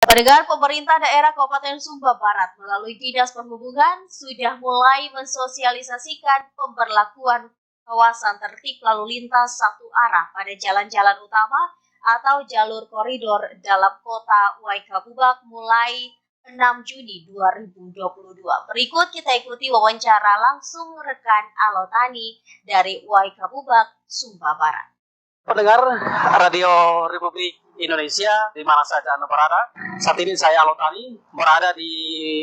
Pendengar, pemerintah daerah Kabupaten Sumba Barat melalui Dinas Perhubungan sudah mulai mensosialisasikan pemberlakuan kawasan tertib lalu lintas satu arah pada jalan-jalan utama atau jalur koridor dalam kota Waikabubak mulai 6 Juni 2022. Berikut kita ikuti wawancara langsung rekan Alotani dari Waikabubak, Sumba Barat. Pendengar Radio Republik Indonesia di mana saja Anda berada, saat ini saya Alotani berada di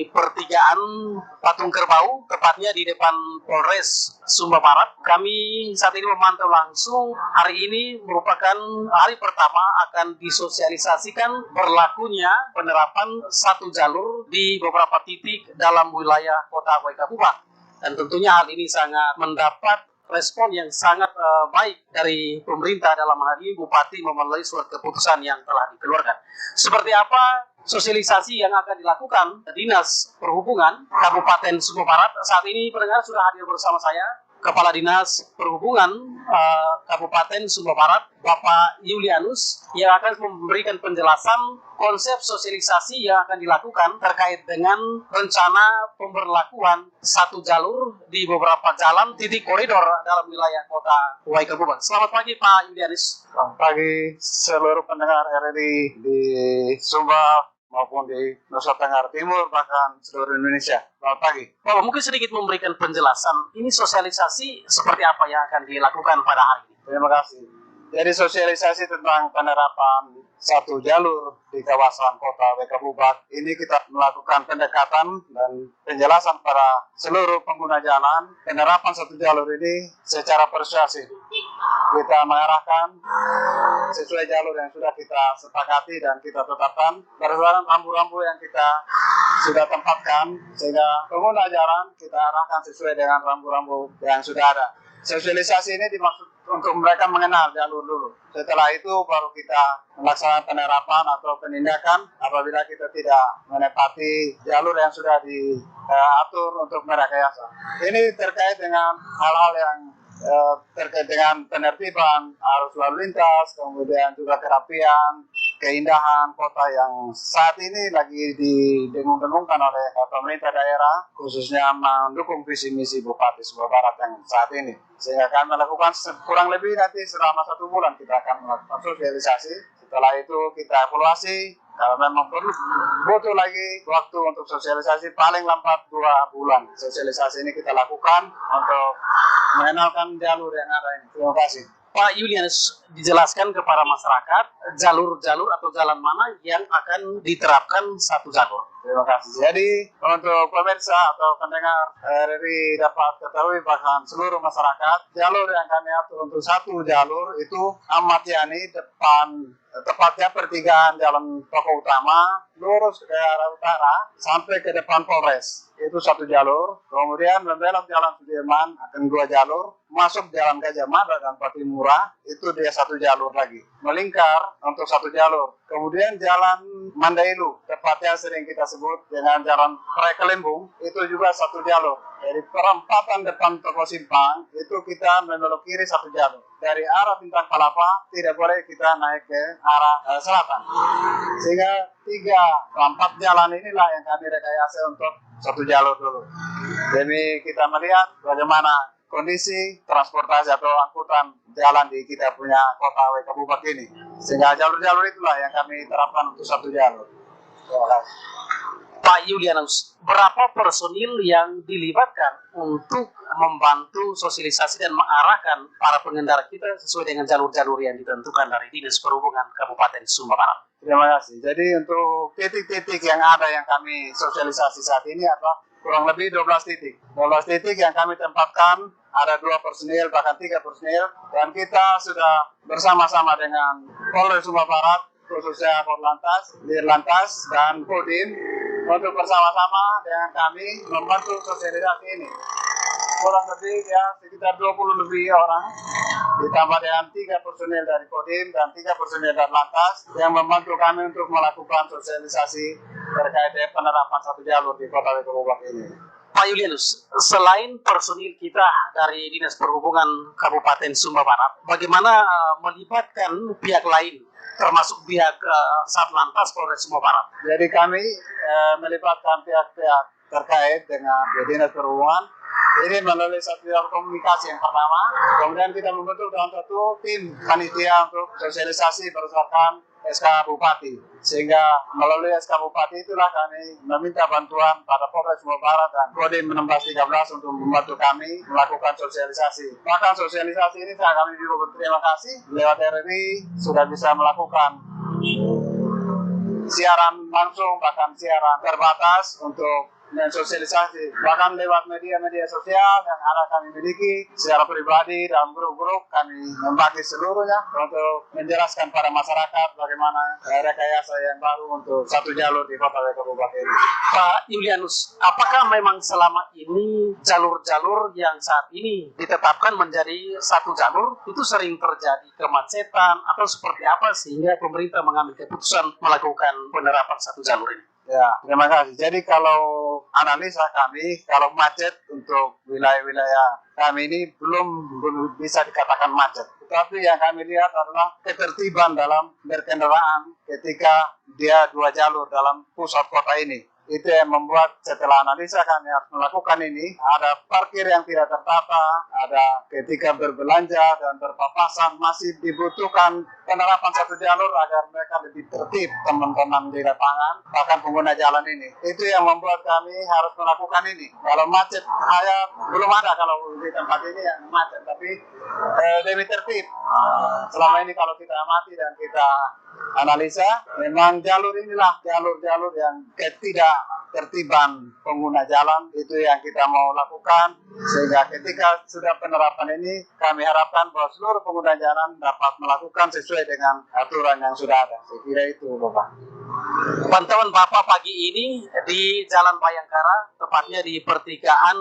pertigaan Patung Kerbau, tepatnya di depan Polres Sumba Barat. Kami saat ini memantau langsung, hari ini merupakan hari pertama akan disosialisasikan berlakunya penerapan satu jalur di beberapa titik dalam wilayah kota Waikabubak. Dan tentunya hal ini sangat mendapat respon yang sangat baik dari pemerintah, dalam hal ini Bupati memenuhi surat keputusan yang telah dikeluarkan. Seperti apa sosialisasi yang akan dilakukan Dinas Perhubungan Kabupaten Sumba Barat? Saat ini pendengar sudah hadir bersama saya Kepala Dinas Perhubungan Kabupaten Sumba Barat, Bapak Yulianus, yang akan memberikan penjelasan konsep sosialisasi yang akan dilakukan terkait dengan rencana pemberlakuan satu jalur di beberapa jalan titik koridor dalam wilayah kota Waikabubak. Selamat pagi Pak Yulianus. Selamat pagi seluruh pendengar RRI di Sumba maupun di Nusa Tenggara Timur, bahkan seluruh Indonesia. Selamat pagi. Bapak mungkin sedikit memberikan penjelasan, ini sosialisasi seperti apa yang akan dilakukan pada hari ini? Terima kasih. Jadi sosialisasi tentang penerapan satu jalur di kawasan kota Waikabubak ini kita melakukan pendekatan dan penjelasan pada seluruh pengguna jalan penerapan satu jalur ini secara persuasif. Kita mengarahkan sesuai jalur yang sudah kita sepakati dan kita tetapkan berdasarkan rambu-rambu yang kita sudah tempatkan, sehingga pengguna jalan kita arahkan sesuai dengan rambu-rambu yang sudah ada. Sosialisasi ini dimaksud untuk mereka mengenal jalur dulu. Setelah itu baru kita melaksanakan penerapan atau penindakan apabila kita tidak menepati jalur yang sudah diatur untuk merekayasa. Ini terkait dengan hal-hal yang terkait dengan penertiban arus lalu lintas, kemudian juga kerapian, keindahan kota yang saat ini lagi didengung-dengungkan oleh pemerintah daerah, khususnya mendukung visi misi Bupati Sumba Barat yang saat ini. Sehingga kami melakukan kurang lebih nanti selama 1 bulan kita akan melakukan sosialisasi. Setelah itu kita evaluasi. Kalau memang butuh lagi waktu untuk sosialisasi, paling lambat 2 bulan. Sosialisasi ini kita lakukan untuk mengenalkan jalur yang ada ini. Terima kasih. Pak Yulianus, dijelaskan kepada masyarakat jalur-jalur atau jalan mana yang akan diterapkan satu jalur. Terima kasih. Jadi untuk pemirsa atau pendengar RRI dapat ketahui bahkan seluruh masyarakat, jalur yang kami atur untuk satu jalur itu Ahmad Yani depan, tepatnya pertigaan jalan toko utama, lurus ke arah utara sampai ke depan Polres. Itu satu jalur. Kemudian membelok jalan Sudirman akan 2 jalur, masuk jalan Gajah Mada dan Patimura, itu dia satu jalur lagi. Melingkar untuk satu jalur. Kemudian jalan Mandailu, tepatnya sering kita sebut dengan jalan Raya Kelembung, itu juga satu jalur. Dari perempatan depan toko Simpang, itu kita membelok kiri satu jalur. Dari arah Bintang Palapa, tidak boleh kita naik ke arah selatan. Sehingga 3-4 jalan inilah yang kami rekayasa untuk satu jalur dulu. Demi kita melihat bagaimana kondisi transportasi atau angkutan jalan di kita punya kota Waikabubak ini. Sehingga jalur-jalur itulah yang kami terapkan untuk satu jalur. Pak Yulianus, berapa personil yang dilibatkan untuk membantu sosialisasi dan mengarahkan para pengendara kita sesuai dengan jalur-jalur yang ditentukan dari Dinas Perhubungan Kabupaten Sumba Barat? Terima kasih. Jadi untuk titik-titik yang ada yang kami sosialisasi saat ini adalah kurang lebih 12 titik. 12 titik yang kami tempatkan, ada 2 personil, bahkan 3 personil. Dan kita sudah bersama-sama dengan Polres Sumba Barat, khususnya Korlantas, Dirlantas, dan Kodim, untuk bersama-sama dengan kami membantu sosialisasi ini. Kurang lebih ya sekitar 20 lebih orang, ditambah dengan 3 personil dari Kodim dan 3 personil dari Lantas yang membantu kami untuk melakukan sosialisasi terkait dengan penerapan satu jalur di kota Waikabubak ini. Pak Yulianus, selain personil kita dari Dinas Perhubungan Kabupaten Sumba Barat, bagaimana melibatkan pihak lain termasuk pihak Satlantas Polres Sumba Barat. Jadi kami melibatkan pihak-pihak terkait dengan Dinas Perhubungan. Ini melalui satu jalur komunikasi yang pertama, kemudian kita membentuk dalam satu tim panitia untuk sosialisasi berdasarkan SK Bupati. Sehingga melalui SK Bupati itulah kami meminta bantuan pada Polres Sumba Barat dan Kodim 1613 untuk membantu kami melakukan sosialisasi. Maka sosialisasi ini kami juga berterima kasih lewat RRI sudah bisa melakukan siaran langsung, bahkan siaran terbatas untuk mensosialisasi, bahkan lewat media-media sosial yang ada kami miliki secara pribadi dalam grup-grup kami membagi seluruhnya untuk menjelaskan pada masyarakat bagaimana rekayasa yang baru untuk satu jalur di Kota Kabupaten ini. Pak Julianus, apakah memang selama ini jalur-jalur yang saat ini ditetapkan menjadi satu jalur itu sering terjadi kemacetan atau seperti apa sehingga pemerintah mengambil keputusan melakukan penerapan satu jalur ini? Ya, terima kasih. Jadi kalau analisa kami, kalau macet untuk wilayah-wilayah kami ini belum bisa dikatakan macet. Tetapi yang kami lihat adalah ketertiban dalam berkendaraan ketika dia dua jalur dalam pusat kota ini. Itu yang membuat setelah analisa kami harus melakukan ini, ada parkir yang tidak tertata, ada ketika berbelanja dan berpapasan masih dibutuhkan penerapan satu jalur agar mereka lebih tertib teman-teman di lapangan, bahkan pengguna jalan ini. Itu yang membuat kami harus melakukan ini. Kalau macet, belum ada kalau di tempat ini yang macet, tapi lebih tertib. Selama ini kalau kita amati dan kita analisa, memang jalur inilah jalur-jalur yang ketidaktertiban pengguna jalan itu yang kita mau lakukan, sehingga ketika sudah penerapan ini kami harapkan bahwa seluruh pengguna jalan dapat melakukan sesuai dengan aturan yang sudah ada. Saya kira itu, Bapak. Pantauan Bapak pagi ini di Jalan Bayangkara, tepatnya di pertigaan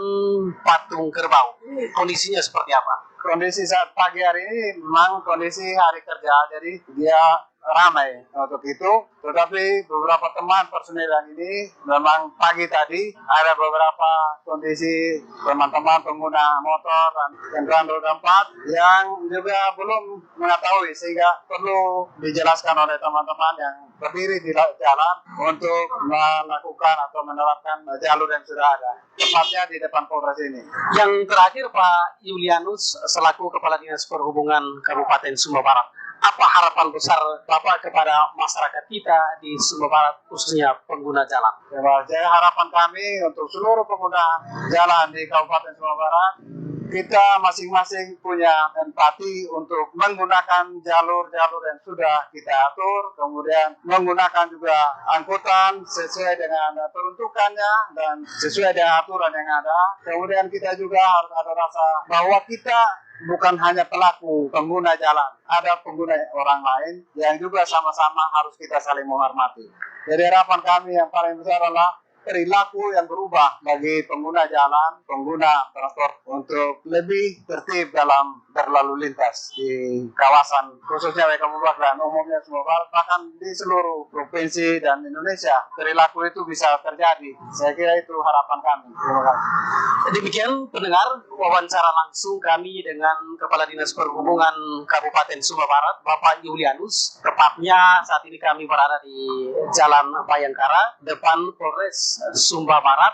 Patung Kerbau. Kondisinya seperti apa? Kondisi saat pagi hari ini memang kondisi hari kerja, jadi dia ramai untuk itu. Tetapi beberapa teman personil yang ini memang pagi tadi ada beberapa kondisi teman-teman pengguna motor dan kendaraan roda 4 yang juga belum mengetahui, sehingga perlu dijelaskan oleh teman-teman yang berdiri di jalan untuk melakukan atau menerapkan jalur yang sudah ada, tepatnya di depan Polres ini. Yang terakhir, Pak Julianus selaku Kepala Dinas Perhubungan Kabupaten Sumba Barat, apa harapan besar Bapak kepada masyarakat kita di Sumba Barat, khususnya pengguna jalan? Jadi harapan kami untuk seluruh pengguna jalan di Kabupaten Sumba Barat, kita masing-masing punya empati untuk menggunakan jalur-jalur yang sudah kita atur, kemudian menggunakan juga angkutan sesuai dengan peruntukannya dan sesuai dengan aturan yang ada. Kemudian kita juga harus ada rasa bahwa kita bukan hanya pelaku pengguna jalan, ada pengguna orang lain yang juga sama-sama harus kita saling menghormati. Jadi harapan kami yang paling besar adalah perilaku yang berubah bagi pengguna jalan, pengguna transport untuk lebih tertib dalam berlalu lintas di kawasan khususnya Kabupaten dan umumnya Sumba Barat, bahkan di seluruh provinsi dan Indonesia. Perilaku itu bisa terjadi. Saya kira itu harapan kami. Terima kasih. Demikian pendengar wawancara langsung kami dengan Kepala Dinas Perhubungan Kabupaten Sumba Barat, Bapak Julianus. Tepatnya saat ini kami berada di Jalan Bayangkara, depan Polres Sumba Barat,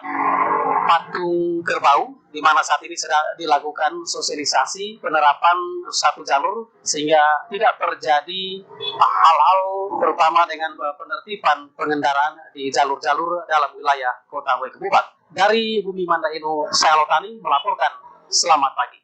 Patung Kerbau, di mana saat ini sedang dilakukan sosialisasi penerapan satu jalur sehingga tidak terjadi hal-hal terutama dengan penertiban pengendaraan di jalur-jalur dalam wilayah Kota Kabupaten. Dari Bumi Mandaino, saya Lotani melaporkan. Selamat pagi.